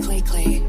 Clay.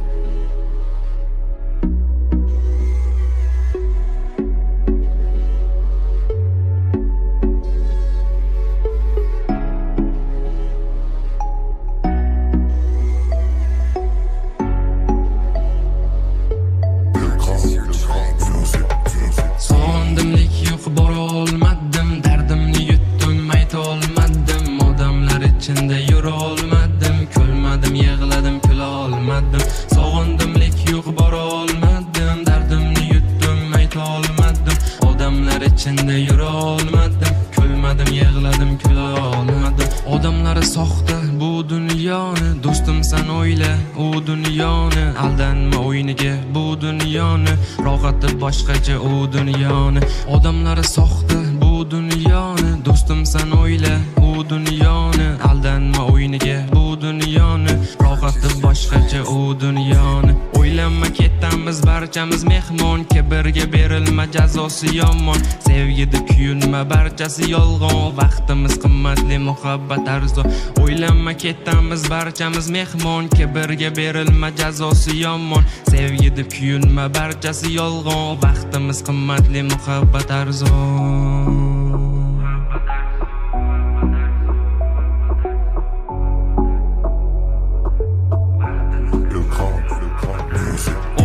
Sondimlik yo'q, bora olmadim, dardimni yutdim, ayta olmadim, odamlar ichida yura olmadim, kulmadim, yig'ladim, kula olmadim. Sog'indimlik yo'q, bora olmadim, dardimni yutdim, ayta olmadim, odamlar ichida yura olmadim, kulmadim, yig'ladim, kula olmadim. Odamlar soxta bu dunyoni, do'stim sen o'yla u dunyoni, aldanma o'yiniga bu dunyoni, ro'g'ati boshqacha u dunyoni. Odamlar soxta bu dunyoni, do'stim sen o'yla u dunyoni, aldanma o'yiniga bu dunyoni, ro'g'ati boshqacha u dunyoni. O'ylanma ketamiz barchamiz mehmon, kibrga berilma jazosi yomon, sevgida kuyunma barchasi yolg'on, vaqtimiz qimmatli, muhabbat arzon. O'ylanma ketamiz barchamiz mehmon, kibrga berilma jazosi yomon, sevgida kuyunma barchasi yolg'on, vaqtimiz qimmatli, muhabbat arzon.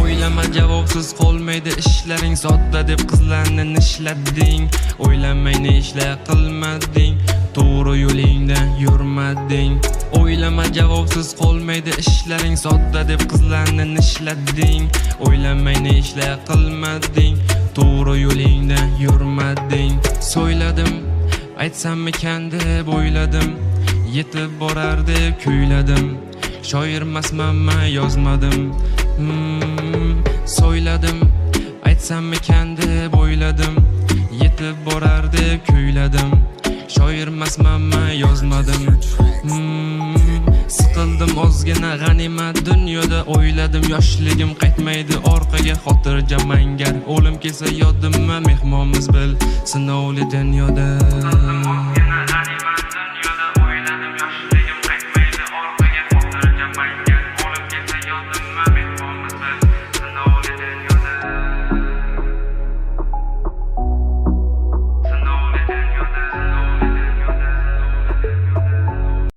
O'ylama javobsiz qolmaydi ishlaring, sodda deb qizlarni nishlading. O'ylamay ne ishlar qilmading, to'g'ri yo'lingdan yurmading. O'ylama javobsiz qolmaydi ishlaring, sodda deb qizlarni nishlading. O'ylamay ne ishlar qilmading, to'g'ri yo'lingdan yurmading. So'yladim, aytsammikan deb o'yladim, yetib borar deb kuyladim, shoirmasmanman yozmadim. So'yladim, aytsammikan deb o'yladim, yetib borar deb kuyladim, shoirmasmanman yozmadim. Siqildim ozgina g'animat dunyoda, o'yladim yoshligim qaytmaydi orqaga, xotirjam mangar o'lim kelsa yodimma, mehmonmiz bil sinovli dunyoda. O'yladim yoshligim qaytmaydi orqaga, xotirjam mangar o'lim kelsa yodimma.